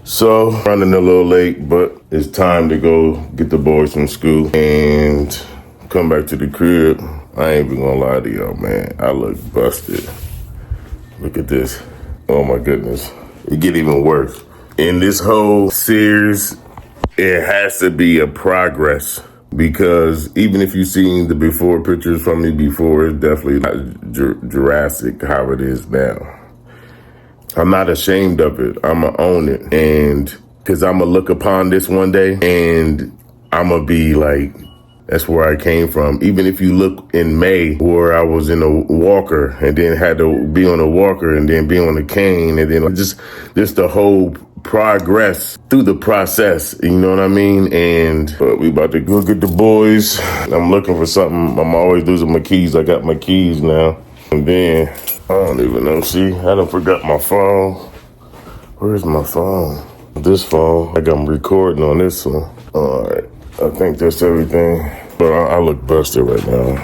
So, running a little late, but it's time to go get the boys from school and come back to the crib. I ain't even gonna lie to y'all, man. I look busted. Look at this. Oh my goodness. It get even worse. In this whole series, it has to be a progress, because even if you've seen the before pictures from me before, it's definitely not Jurassic how it is now. I'm not ashamed of it. I'm going to own it. And because I'm going to look upon this one day and I'm going to be like, that's where I came from. Even if you look in May where I was in a walker and then had to be on a walker and then be on a cane and then just the whole progress through the process. You know what I mean? And we about to go get the boys. I'm looking for something. I'm always losing my keys. I got my keys now. And then I don't even know. See, I done forgot my phone. Where's my phone? This phone. I'm recording on this one. All right. I think that's everything. But I look busted right now.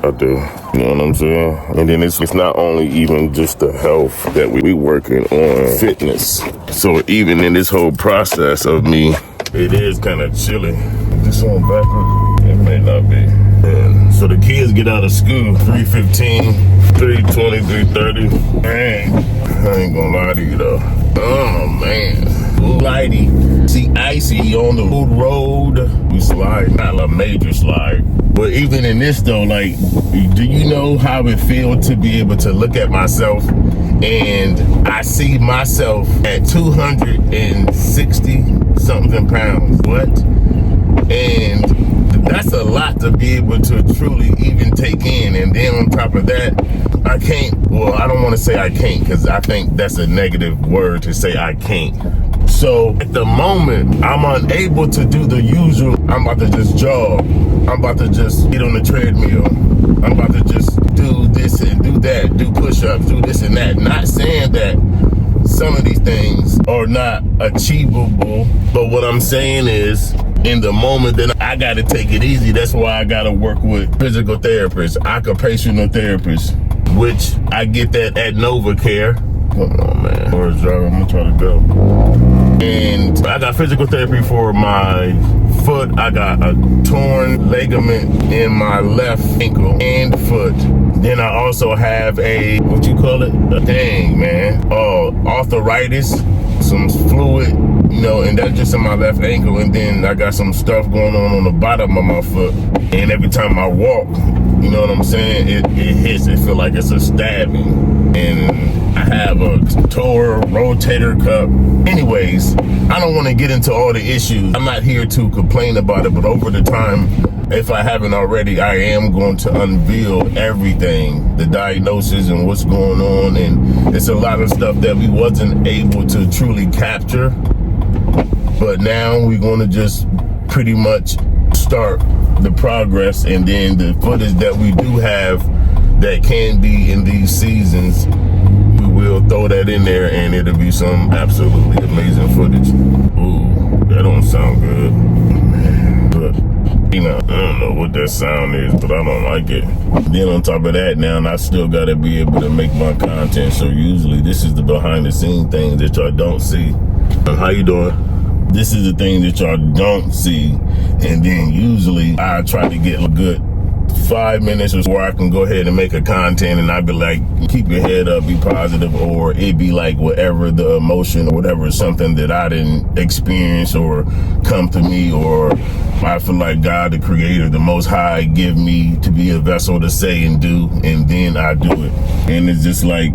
I do. You know what I'm saying? And then it's not only even just the health that we working on, fitness. So even in this whole process of me, it is kind of chilly. This on backwards? It may not be. And so the kids get out of school 3:15, 3:20, 3:30. Man, I ain't gonna lie to you though. Oh man, lighty. See, icy on the road. We slide, not a major slide. But even in this though, like, do you know how it feels to be able to look at myself and I see myself at 260 something pounds? What? And that's a lot to be able to truly even take in. And then on top of that, I can't, well, I don't want to say I can't, because I think that's a negative word to say I can't. So at the moment, I'm unable to do the usual. I'm about to just jog. I'm about to just get on the treadmill. I'm about to just do this and do that, do push-ups, do this and that. Not saying that some of these things are not achievable, but what I'm saying is, in the moment, then I got to take it easy. That's why I got to work with physical therapists, occupational therapists, which I get that at Nova Care. Come on, man. Where's driving? I'm going to try to go. And I got physical therapy for my foot. I got a torn ligament in my left ankle and foot. Then I also have a, what you call it? Dang, man. Arthritis, some fluid, you know, and that's just in my left ankle. And then I got some stuff going on the bottom of my foot. And every time I walk, you know what I'm saying? It hits, it feel like it's a stabbing. And I have a torn rotator cuff. Anyways, I don't want to get into all the issues. I'm not here to complain about it, but over the time, if I haven't already, I am going to unveil everything, the diagnosis and what's going on. And it's a lot of stuff that we wasn't able to truly capture. But now we're going to just pretty much start the progress, and then the footage that we do have that can be in these seasons, we will throw that in there, and it'll be some absolutely amazing footage. Ooh, that don't sound good. But, you know, I don't know what that sound is, but I don't like it. Then on top of that, now I still got to be able to make my content. So usually this is the behind the scene things that y'all don't see. How you doing? This is the thing that y'all don't see. And then usually I try to get a good 5 minutes where I can go ahead and make a content, and I'd be like, keep your head up, be positive, or it'd be like whatever the emotion or whatever is something that I didn't experience or come to me, or I feel like God, the creator, the most high, give me to be a vessel to say and do, and then I do it. And it's just like,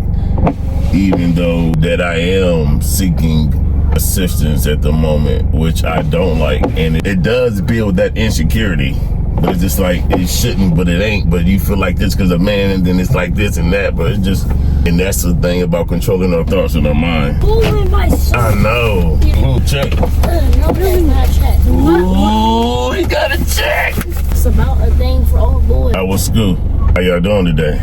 even though that I am seeking assistance at the moment, which I don't like, and it does build that insecurity. But it's just like, it shouldn't, but it ain't. But you feel like this because of man, and then it's like this and that. But it's just, and that's the thing about controlling our thoughts in our mind. Ooh, my son. I know. Ooh, check. No, really not check. Ooh, he got a check. It's about a thing for all boys. How was school? How y'all doing today?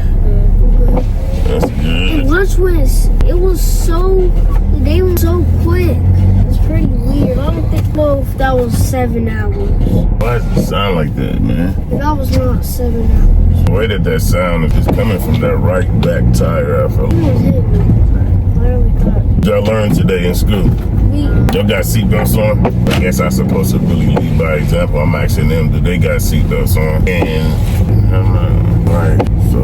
That's good. Lunch was, it was so, the day was so quick. It was pretty weird. I don't think, well, if that was 7 hours. Why does it sound like that, man? That was not 7 hours. The way that sound is just coming from that right back tire, I feel. Almost hit me. I really thought. What y'all learned today in school? Y'all got seatbelts on? I guess I'm supposed to really lead by example. I'm asking them, do they got seatbelts on? And I'm like, right, so,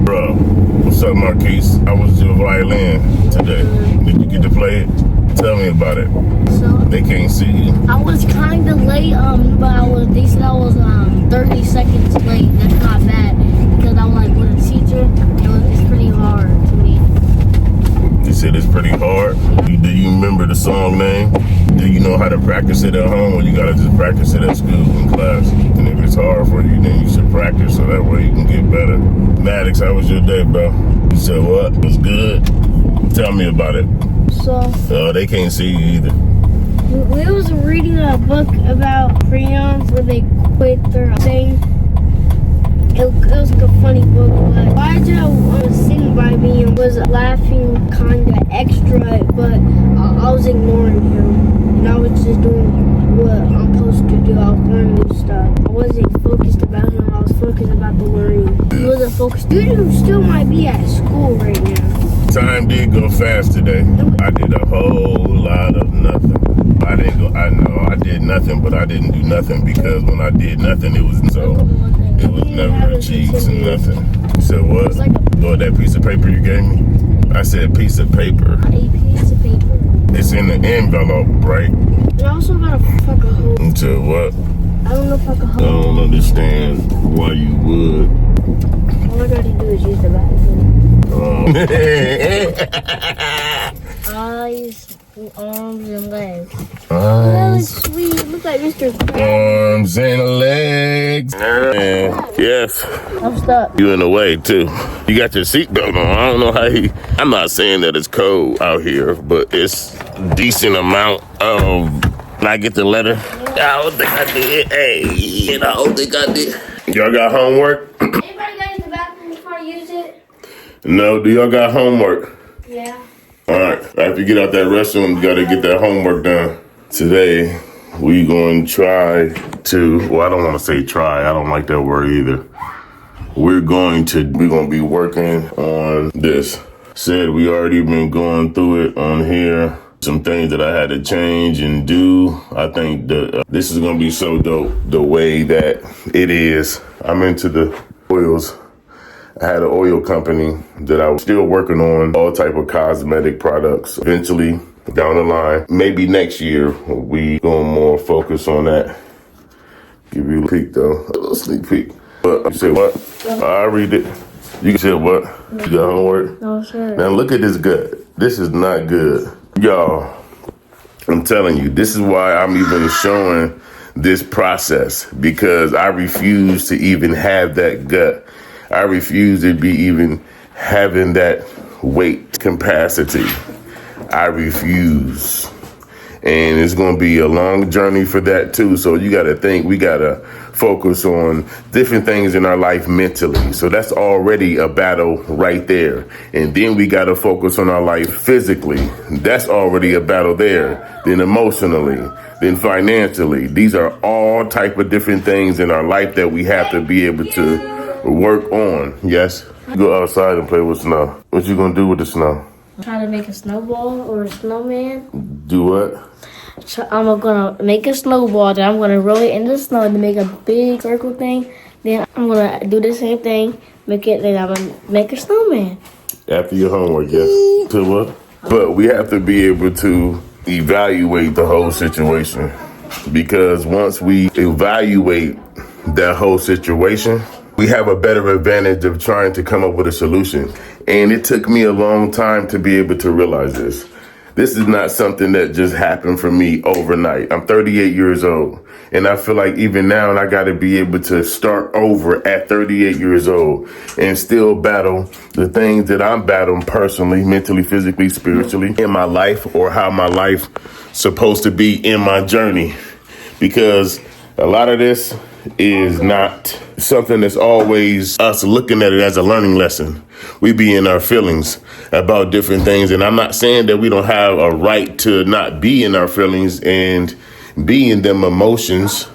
bro, what's up, Marquise? How was your violin today? Did you get to play it? Tell me about it. So, they can't see you. I was kind of late, but they said I was 30 seconds late. That's not bad, because I was like with a teacher. It's pretty hard to me. You said it's pretty hard? Do you remember the song name? Do you know how to practice it at home, or you gotta just practice it at school in class? And if it's hard for you, then you should practice so that way you can get better. Maddox, how was your day, bro? You said what? It was good? Tell me about it. So, they can't see you either. We was reading a book about crayons where they quit their thing. It was like a funny book, but Elijah was sitting by me and was laughing kind of extra, but I was ignoring him, and I was just doing what I'm supposed to do. I was learning new stuff. I wasn't focused about him. I was focused about the learning. He wasn't focused. Dude still might be at school right now. Time did go fast today. I did a whole lot of nothing. I did nothing, but I didn't do nothing, because when I did nothing, it was never achieved and nothing. You said what? Lord, that piece of paper you gave me? I said piece of paper. A piece of paper. It's in the envelope, right? And I also got a fucking hole. You said what? I don't know if I can hold. I don't understand why you would. All I gotta do is use the bathroom. Eyes, arms, and legs. That looks sweet. It looks like Mr. Arms and legs. Yes. I'm stuck. You in the way too. You got your seatbelt on. I don't know how I'm not saying that it's cold out here, but it's decent amount of. Did I get the letter? I don't think I did. Hey, I don't think I did. Y'all got homework? Anybody got in the bathroom before I use it? No. Do y'all got homework? Yeah. All right. After you get out that restroom, you got to get that homework done. Today, we going to try to. Well, I don't want to say try. I don't like that word either. We're going to be working on this. Said we already been going through it on here. Some things that I had to change and do. I think that this is going to be so dope the way that it is. I'm into the oils. I had an oil company that I was still working on, all type of cosmetic products. Eventually, down the line, maybe next year, we going more focus on that. Give you a peek though, a little sneak peek. But you say what? I read it. You said what? You got homework? No, sir. Now look at this gut. This is not good. Y'all, I'm telling you, this is why I'm even showing this process, because I refuse to even have that gut. I refuse to be even having that weight capacity. I refuse. And it's going to be a long journey for that too. So you got to think, we got to focus on different things in our life mentally. So that's already a battle right there. And then we got to focus on our life physically. That's already a battle there. Then emotionally, then financially. These are all type of different things in our life that we have to be able to work on. Yes. Go outside and play with snow. What you going to do with the snow? Try to make a snowball or a snowman. Do what? So I'm gonna make a snowball, then I'm gonna roll it in the snow to make a big circle thing. Then I'm gonna do the same thing. Then I'm gonna make a snowman. After your homework, yes. To what? But we have to be able to evaluate the whole situation, because once we evaluate that whole situation, we have a better advantage of trying to come up with a solution. And it took me a long time to be able to realize this. This is not something that just happened for me overnight. I'm 38 years old. And I feel like even now I got to be able to start over at 38 years old and still battle the things that I'm battling personally, mentally, physically, spiritually in my life, or how my life supposed to be in my journey. Because a lot of this is not something that's always us looking at it as a learning lesson. We be in our feelings about different things. And I'm not saying that we don't have a right to not be in our feelings and be in them emotions.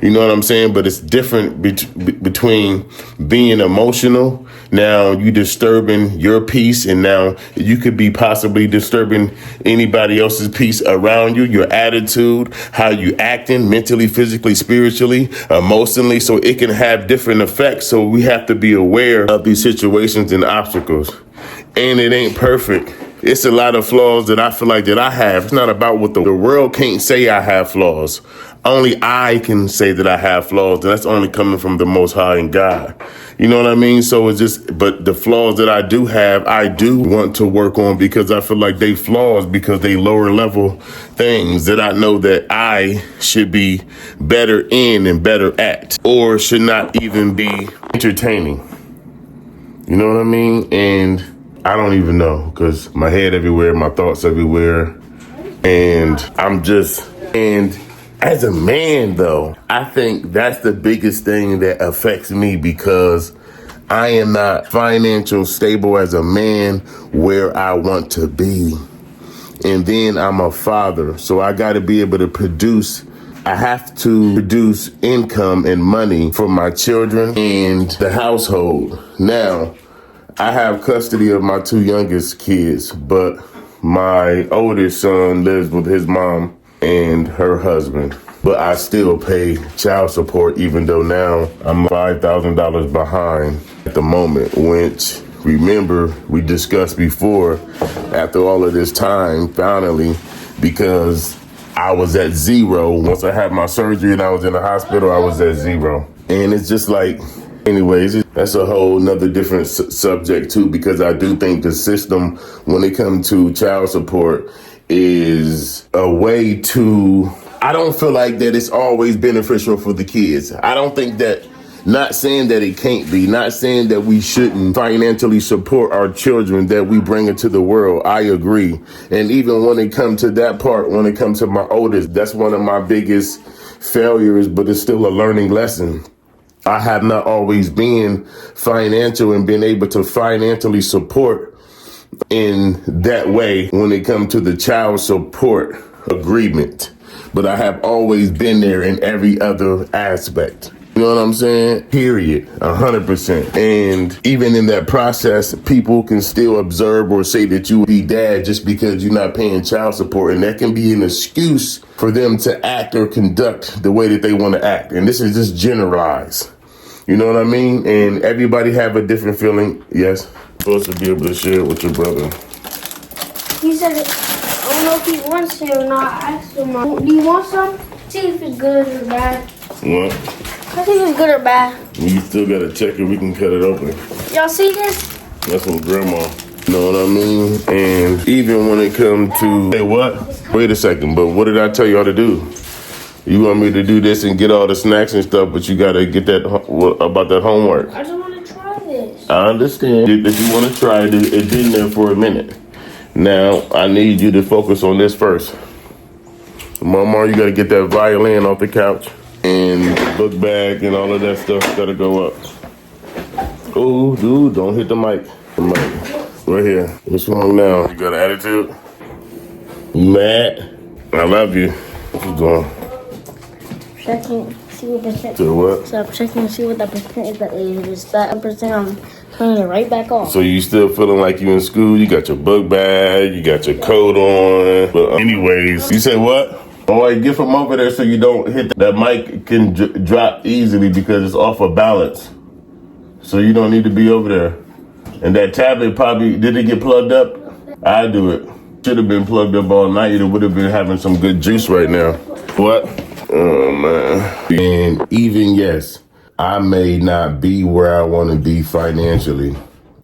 You know what I'm saying? But it's different between being emotional. Now you disturbing your peace, and now you could be possibly disturbing anybody else's peace around you, your attitude, how you acting mentally, physically, spiritually, emotionally. So it can have different effects. So we have to be aware of these situations and obstacles. And it ain't perfect. It's a lot of flaws that I feel like that I have. It's not about what the world can't say I have flaws. Only I can say that I have flaws, and that's only coming from the Most High and God. You know what I mean? So it's just, but the flaws that I do have, I do want to work on, because I feel like they flaws because they lower level things that I know that I should be better in and better at, or should not even be entertaining. You know what I mean? And I don't even know, because my head everywhere, my thoughts everywhere. And and as a man, though, I think that's the biggest thing that affects me, because I am not financial stable as a man where I want to be. And then I'm a father, so I got to be able to produce. I have to produce income and money for my children and the household. Now, I have custody of my two youngest kids, but my oldest son lives with his mom and her husband. But I still pay child support, even though now I'm $5,000 behind at the moment, which, remember, we discussed before, after all of this time, finally, because I was at zero. Once I had my surgery and I was in the hospital, I was at zero. And it's just like, anyways, that's a whole nother different subject too, because I do think the system, when it comes to child support, is a way to, I don't feel like that it's always beneficial for the kids. I don't think that, not saying that it can't be, not saying that we shouldn't financially support our children that we bring into the world. I agree. And even when it comes to that part, when it comes to my oldest, that's one of my biggest failures, but it's still a learning lesson. I have not always been financial and been able to financially support in that way when it comes to the child support agreement. But I have always been there in every other aspect. You know what I'm saying? Period. 100%. And even in that process, people can still observe or say that you be dad just because you're not paying child support. And that can be an excuse for them to act or conduct the way that they want to act. And this is just generalized. You know what I mean? And everybody have a different feeling. Yes. You're supposed to be able to share it with your brother. He said, I don't know if he wants it or not. I asked him, do you want some? See if it's good or bad. What? I think it's good or bad. You still got to check it. We can cut it open. Y'all see this? That's from grandma. You know what I mean? And even when it comes to, hey, what? Wait a second, but what did I tell y'all to do? You want me to do this and get all the snacks and stuff, but you got to get that, about that homework. I just want to try this. I understand that you want to try it. It's been there for a minute. Now, I need you to focus on this first. Mama, you got to get that violin off the couch. And the book bag and all of that stuff got to go up. Oh, dude, don't hit the mic. The mic. Right here. What's wrong now? You got an attitude? You mad? I love you. What you doing? Checking, see what percent. To what? So I'm checking to see what that percent is. It's that percent. I'm turning it right back off. So you still feeling like you in school? You got your book bag, you got your coat on. But anyways, you say what? Boy, get from over there so you don't hit that mic can drop easily because it's off of balance. So you don't need to be over there. And that tablet probably, did it get plugged up? I do it. Should have been plugged up all night. It would have been having some good juice right now. What? Oh, man. And even, yes, I may not be where I want to be financially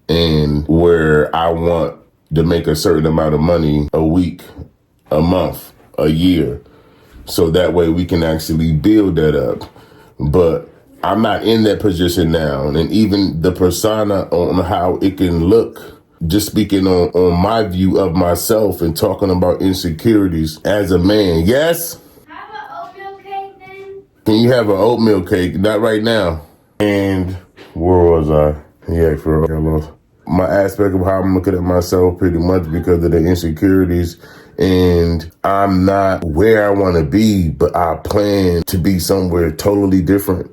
and where I want to make a certain amount of money a week, a month, a year. So that way we can actually build that up. But I'm not in that position now. And even the persona on how it can look, just speaking on my view of myself and talking about insecurities as a man. Yes? Have an oatmeal cake then? Can you have an oatmeal cake? Not right now. And where was I? Yeah, for real. My aspect of how I'm looking at myself pretty much because of the insecurities. And I'm not where I want to be, but I plan to be somewhere totally different.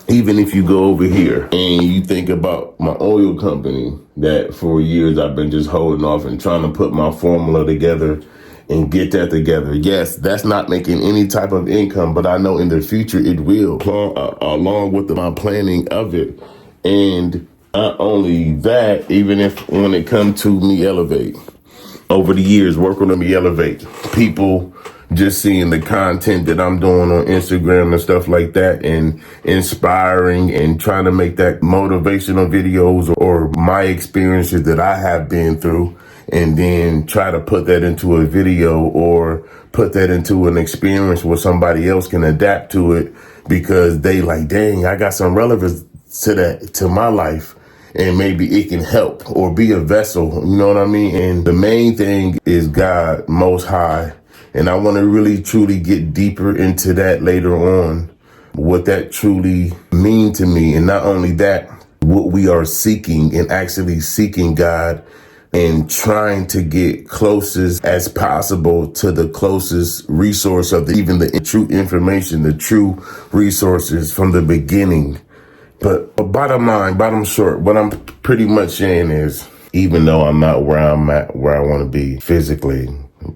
Even if you go over here and you think about my oil company that for years I've been just holding off and trying to put my formula together and get that together. Yes, that's not making any type of income, but I know in the future it will, along with my planning of it. And not only that, even if when it comes to Meelevate, over the years, working on Meelevate, people just seeing the content that I'm doing on Instagram and stuff like that and inspiring and trying to make that motivational videos or my experiences that I have been through and then try to put that into a video or put that into an experience where somebody else can adapt to it because they like, dang, I got some relevance to that, to my life. And maybe it can help or be a vessel, you know what I mean? And the main thing is God Most High. And I want to really, truly get deeper into that later on, what that truly mean to me. And not only that, what we are seeking and actually seeking God and trying to get closest as possible to the closest resource of even the true information, the true resources from the beginning. But bottom line, bottom short, what I'm pretty much saying is, even though I'm not where I'm at, where I want to be physically,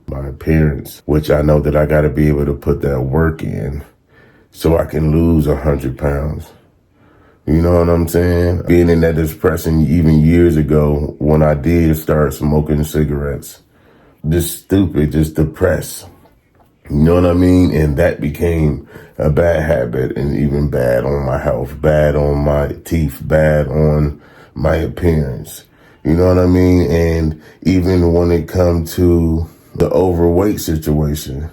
my appearance, which I know that I got to be able to put that work in so I can lose 100 pounds. You know what I'm saying? Being in that depression even years ago when I did start smoking cigarettes, just stupid, just depressed. You know what I mean? And that became a bad habit and even bad on my health, bad on my teeth, bad on my appearance. You know what I mean? And even when it comes to the overweight situation,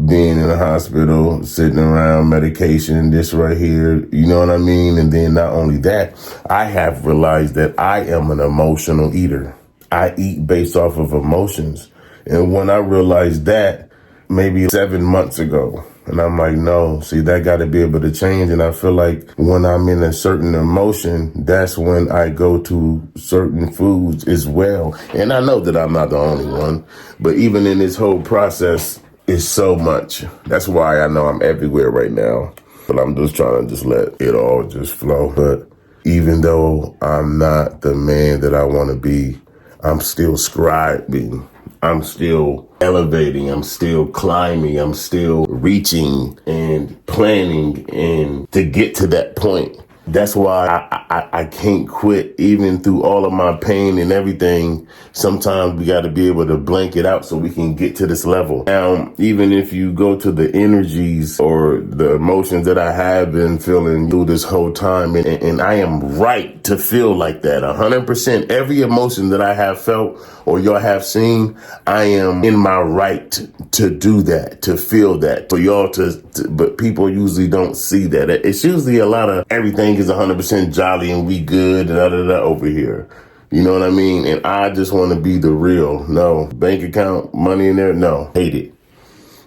being in the hospital, sitting around medication, this right here, you know what I mean? And then not only that, I have realized that I am an emotional eater. I eat based off of emotions. And when I realized that, maybe 7 months ago. And I'm like, no, see, that got to be able to change. And I feel like when I'm in a certain emotion, that's when I go to certain foods as well. And I know that I'm not the only one, but even in this whole process, it's so much. That's why I know I'm everywhere right now. But I'm just trying to just let it all just flow. But even though I'm not the man that I want to be, I'm still scribing. I'm still elevating, I'm still climbing, I'm still reaching and planning and to get to that point. That's why I can't quit even through all of my pain and everything. Sometimes we got to be able to blank it out so we can get to this level. Now, even if you go to the energies or the emotions that I have been feeling through this whole time, and I am right to feel like that 100%. Every emotion that I have felt or y'all have seen, I am in my right to do that, to feel that, for y'all but people usually don't see that. It's usually a lot of everything is 100% jolly and we good and over here. You know what I mean? And I just want to be the real. No, bank account, money in there. No, hate it.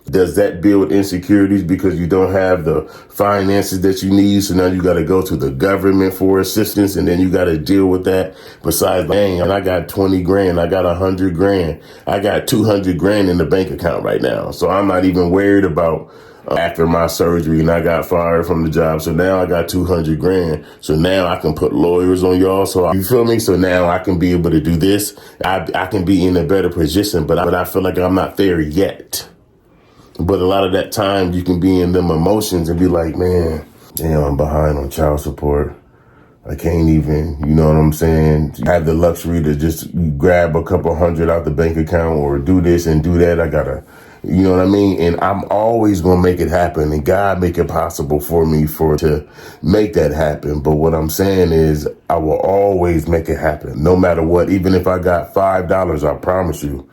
Does that build insecurities because you don't have the finances that you need? So now you got to go to the government for assistance and then you got to deal with that. Besides, dang, I got 20 grand. I got 100 grand. I got 200 grand in the bank account right now. So I'm not even worried about after my surgery and I got fired from the job. So now I got 200 grand. So now I can put lawyers on y'all. So you feel me? So now I can be able to do this. I can be in a better position, but I feel like I'm not there yet. But a lot of that time you can be in them emotions and be like, man, damn, I'm behind on child support. I can't even, you know what I'm saying? Have the luxury to just grab a couple hundred out the bank account or do this and do that. I gotta, you know what I mean? And I'm always gonna make it happen, and God make it possible for me to make that happen. But what I'm saying is I will always make it happen, no matter what. Even if I got $5, I promise you,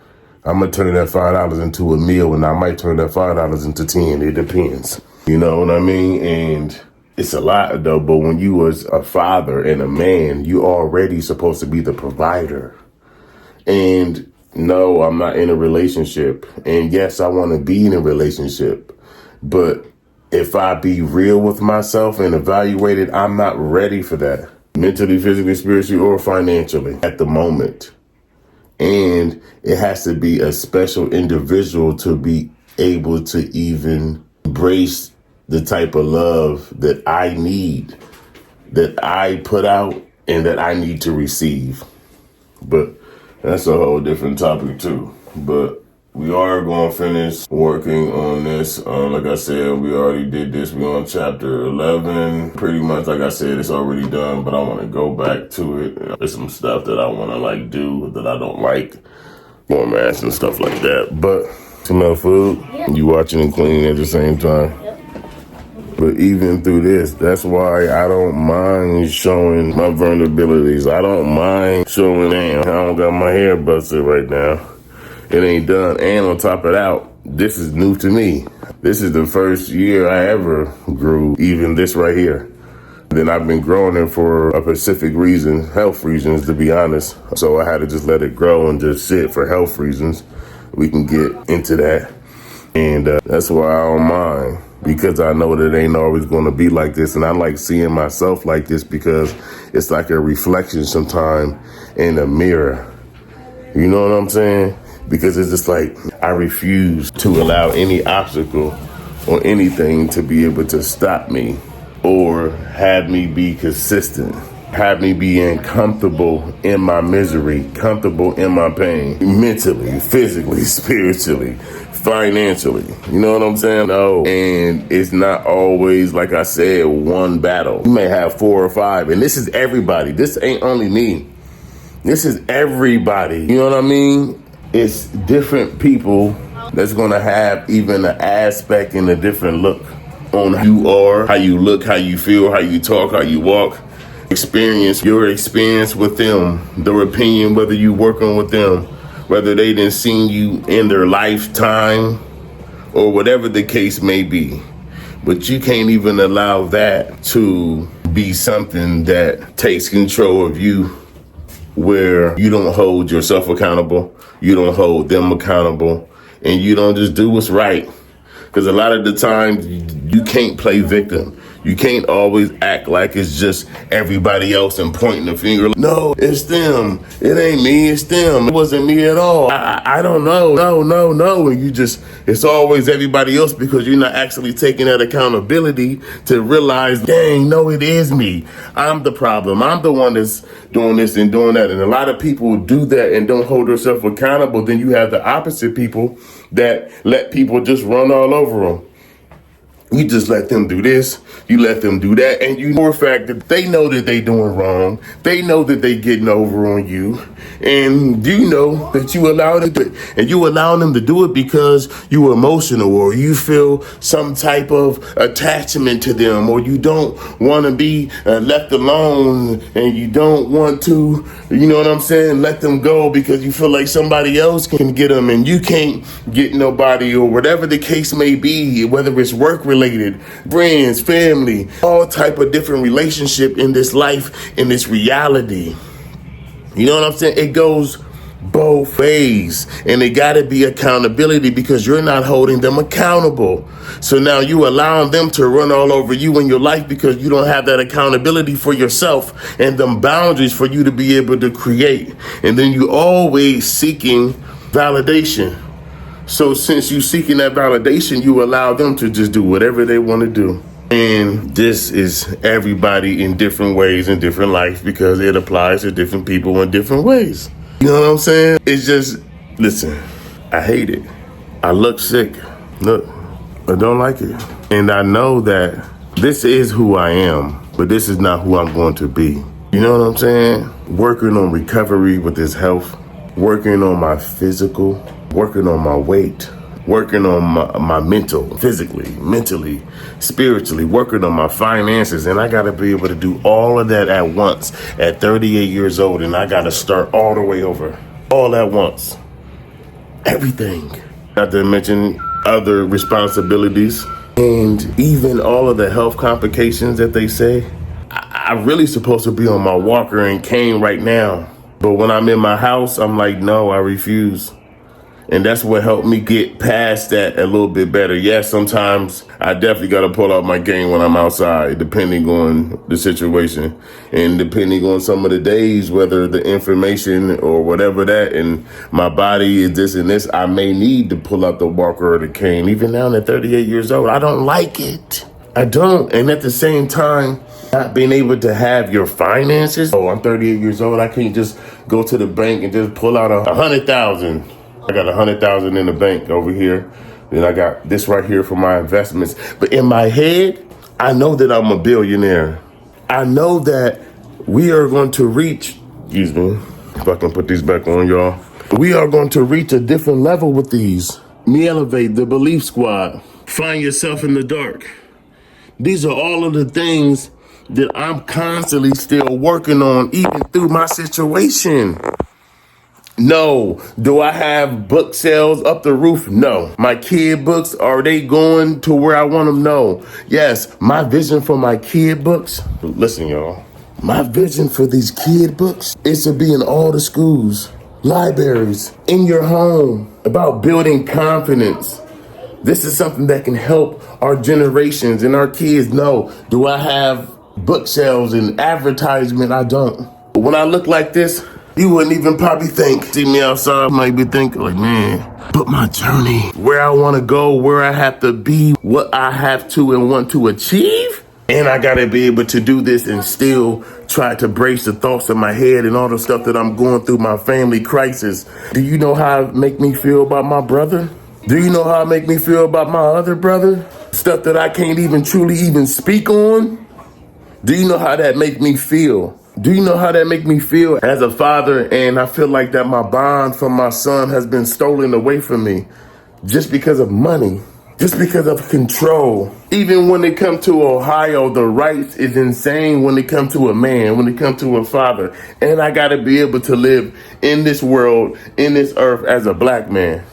I'm gonna turn that $5 into a meal, and I might turn that $5 into 10. It depends. You know what I mean? And it's a lot though, but when you was a father and a man, you already supposed to be the provider. And no, I'm not in a relationship. And yes, I want to be in a relationship. But if I be real with myself and evaluate it, I'm not ready for that. Mentally, physically, spiritually, or financially at the moment. And it has to be a special individual to be able to even embrace the type of love that I need, that I put out, and that I need to receive. But that's a whole different topic too. But we are going to finish working on this. Like I said, we already did this. We're on chapter 11. Pretty much, like I said, it's already done, but I want to go back to it. There's some stuff that I want to do that I don't like, formats and stuff like that. But smell food, you watching and cleaning at the same time. But even through this, that's why I don't mind showing my vulnerabilities. I don't mind showing, damn, I don't got my hair busted right now. It ain't done. And on top of that, this is new to me. This is the first year I ever grew even this right here. Then I've been growing it for a specific reason, health reasons, to be honest. So I had to just let it grow and just sit for health reasons. We can get into that. And that's why I don't mind. Because I know that it ain't always going to be like this. And I like seeing myself like this because it's like a reflection sometime in a mirror. You know what I'm saying? Because it's just like I refuse to allow any obstacle or anything to be able to stop me or have me be consistent, have me be comfortable in my misery, comfortable in my pain, mentally, physically, spiritually, financially. You know what I'm saying? No. And it's not always, like I said, one battle. You may have 4 or 5. And this is everybody. This ain't only me. This is everybody. You know what I mean? It's different people that's going to have even an aspect and a different look on who you are, how you look, how you feel, how you talk, how you walk. Your experience with them, their opinion, whether you working with them, whether they didn't seen you in their lifetime or whatever the case may be. But you can't even allow that to be something that takes control of you, where you don't hold yourself accountable, you don't hold them accountable, and you don't just do what's right. Because a lot of the time, you can't play victim. You can't always act like it's just everybody else and pointing the finger. No, it's them. It ain't me, it's them. It wasn't me at all. I don't know. No. And it's always everybody else because you're not actually taking that accountability to realize, dang, no, it is me. I'm the problem. I'm the one that's doing this and doing that. And a lot of people do that and don't hold themselves accountable. Then you have the opposite people that let people just run all over them. You just let them do this, you let them do that, and you know for a fact that they know that they doing wrong. They know that they getting over on you, and you know that you allow them to, and you allow them to do it because you emotional or you feel some type of attachment to them, or you don't want to be left alone, and you don't want to, you know what I'm saying, let them go because you feel like somebody else can get them and you can't get nobody, or whatever the case may be, whether it's work related, friends, family, all type of different relationship in this life, in this reality. You know what I'm saying? It goes both ways, and it got to be accountability because you're not holding them accountable. So now you allowing them to run all over you in your life because you don't have that accountability for yourself and them boundaries for you to be able to create. And then you always seeking validation. So since you seeking that validation, you allow them to just do whatever they want to do. And this is everybody in different ways in different life because it applies to different people in different ways. You know what I'm saying? It's just, listen, I hate it. I look sick. Look, I don't like it. And I know that this is who I am, but this is not who I'm going to be. You know what I'm saying? Working on recovery with this health, working on my physical, working on my weight, working on my mental, physically, mentally, spiritually, working on my finances. And I got to be able to do all of that at once at 38 years old. And I got to start all the way over, all at once. Everything. Not to mention other responsibilities and even all of the health complications that they say. I'm really supposed to be on my walker and cane right now. But when I'm in my house, I'm like, no, I refuse. And that's what helped me get past that a little bit better. Yes, sometimes I definitely got to pull out my game when I'm outside, depending on the situation and depending on some of the days, whether the information or whatever that, and my body is this and this, I may need to pull out the walker or the cane. Even now at 38 years old, I don't like it. I don't. And at the same time, not being able to have your finances. Oh, I'm 38 years old. I can't just go to the bank and just pull out $100,000. I got 100,000 in the bank over here. Then I got this right here for my investments. But in my head, I know that I'm a billionaire. I know that we are going to reach, excuse me, if I can put these back on, y'all. We are going to reach a different level with these. Meelevate, the belief squad. Find yourself in the dark. These are all of the things that I'm constantly still working on, even through my situation. No. Do I have book sales up the roof? No. My kid books, are they going to where I want them? No. Yes, my vision for my kid books, listen, y'all, my vision for these kid books is to be in all the schools, libraries, in your home, about building confidence. This is something that can help our generations and our kids know. Do I have bookshelves and advertisement? I don't. But when I look like this, you wouldn't even probably see me outside, might be thinking like, man, but my journey, where I want to go, where I have to be, what I have to and want to achieve. And I got to be able to do this and still try to brace the thoughts in my head and all the stuff that I'm going through, my family crisis. Do you know how it make me feel about my brother? Do you know how it make me feel about my other brother? Stuff that I can't even truly even speak on? Do you know how that make me feel? Do you know how that make me feel as a father? And I feel like that my bond from my son has been stolen away from me just because of money, just because of control. Even when it comes to Ohio, the rights is insane when it comes to a man, when it comes to a father. And I got to be able to live in this world, in this earth as a black man.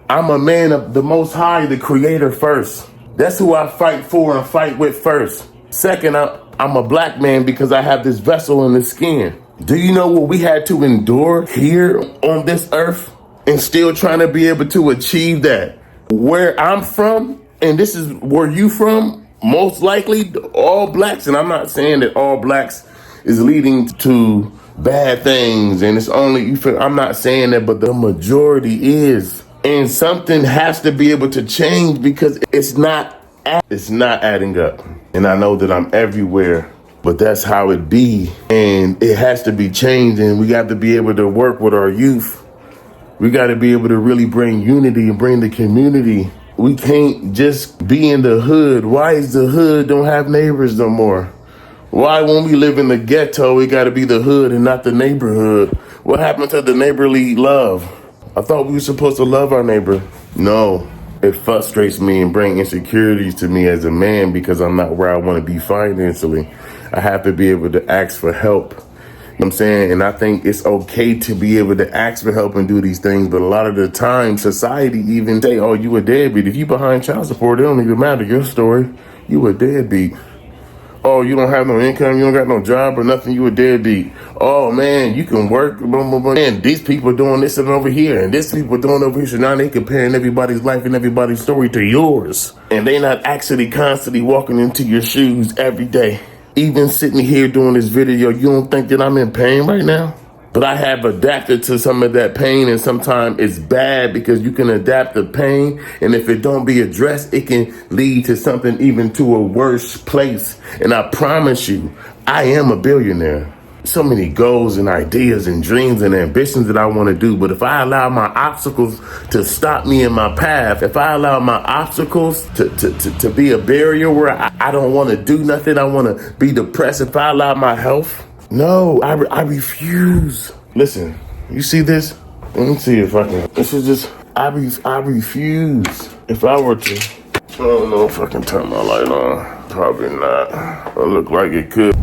I'm a man of the Most High, the Creator first. That's who I fight for and fight with first. Second, I'm a black man because I have this vessel in the skin. Do you know what we had to endure here on this earth and still trying to be able to achieve that? Where I'm from, and this is where you from, most likely all blacks, and I'm not saying that all blacks is leading to bad things, and it's only, I'm not saying that, but the majority is. And something has to be able to change because it's not adding up. And I know that I'm everywhere, but that's how it be. And it has to be changed. And we got to be able to work with our youth. We got to be able to really bring unity and bring the community. We can't just be in the hood. Why is the hood don't have neighbors no more? Why when we live in the ghetto, we got to be the hood and not the neighborhood? What happened to the neighborly love? I thought we were supposed to love our neighbor. No, it frustrates me and brings insecurities to me as a man because I'm not where I want to be financially. I have to be able to ask for help. You know what I'm saying? And I think it's okay to be able to ask for help and do these things. But a lot of the time, society even say, oh, you a deadbeat. If you behind child support, it don't even matter your story. You a deadbeat. Oh, you don't have no income, you don't got no job or nothing, you a deadbeat. Oh man, you can work, blah, blah, blah. And these people doing this and over here, and this people doing over here. So now they comparing everybody's life and everybody's story to yours. And they not actually constantly walking into your shoes every day. Even sitting here doing this video, you don't think that I'm in pain right now? But I have adapted to some of that pain, and sometimes it's bad because you can adapt the pain, and if it don't be addressed, it can lead to something even to a worse place. And I promise you, I am a billionaire. so many goals and ideas and dreams and ambitions that I want to do. But if I allow my obstacles to stop me in my path, if I allow my obstacles to be a barrier where I don't want to do nothing, I want to be depressed, if I allow my health, no, I refuse. Listen, you see this? Let me see if I can. This is just, I refuse. If I were to, I don't know if I can turn my light on. Probably not. I look like it could.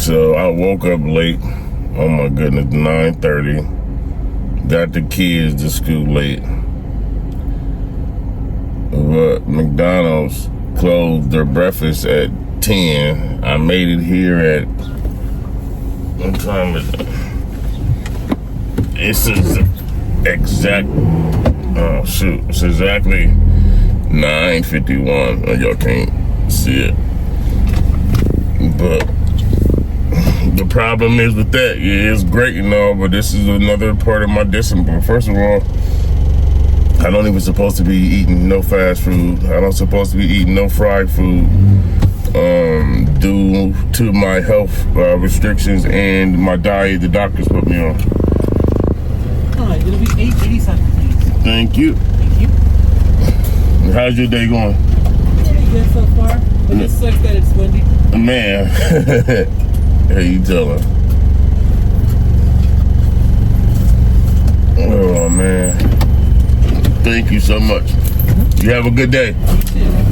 So I woke up late. Oh my goodness, 9:30. Got the kids to school late. But McDonald's closed their breakfast at 10. I made it here at, what time is it? It's exact, oh shoot, it's exactly 9:51. Oh, y'all can't see it. But the problem is with that, yeah, it's great and all, but this is another part of my discipline. First of all, I don't even supposed to be eating no fast food. I don't supposed to be eating no fried food due to my health restrictions and my diet the doctors put me on. Alright, it'll be 8.87, please. Thank you. Thank you. How's your day going? Pretty good so far, but it sucks that it's windy. Man, hey, you tell her. Oh man, thank you so much. You have a good day. You too.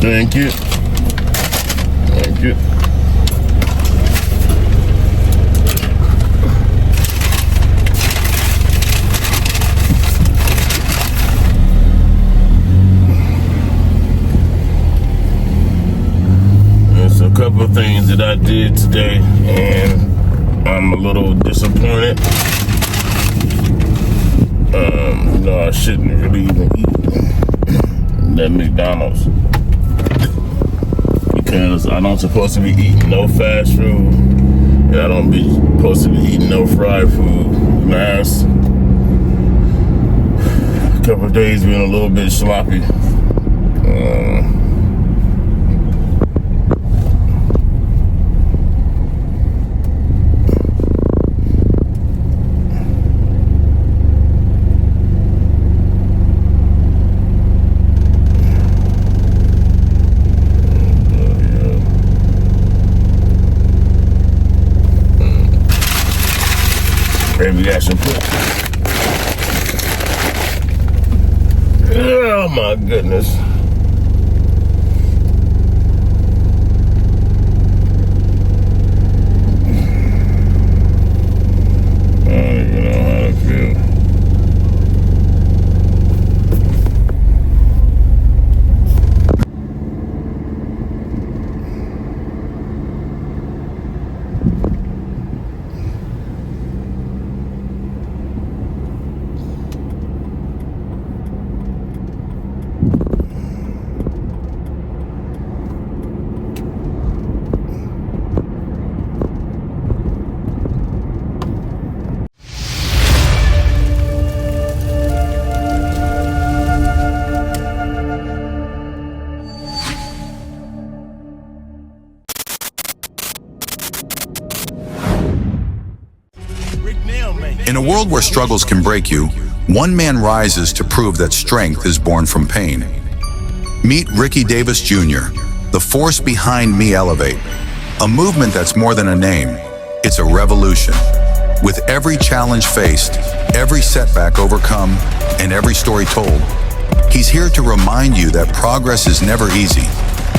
Thank you. Thank you. There's a couple of things that I did today, and I'm a little disappointed. I shouldn't really even eat that McDonald's. Because I don't supposed to be eating no fast food. And I don't be supposed to be eating no fried food. Last couple of days been a little bit sloppy. Maybe I should put. Oh my goodness. I don't even know how to feel. In a world where struggles can break you, one man rises to prove that strength is born from pain. Meet Ricky Davis Jr., the force behind Meelevate, a movement that's more than a name. It's a revolution. With every challenge faced, every setback overcome, and every story told, he's here to remind you that progress is never easy,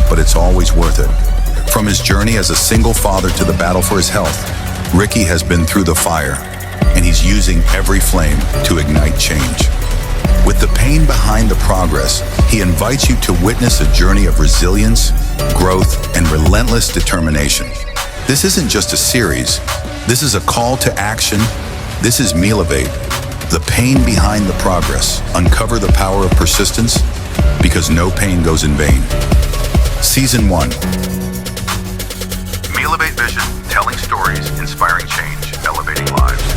but it's always worth it. From his journey as a single father to the battle for his health, Ricky has been through the fire, and he's using every flame to ignite change. With the pain behind the progress, he invites you to witness a journey of resilience, growth, and relentless determination. This isn't just a series. This is a call to action. This is Meelevate, the pain behind the progress. Uncover the power of persistence, because no pain goes in vain. Season 1. Meelevate Vision, telling stories, inspiring change, elevating lives.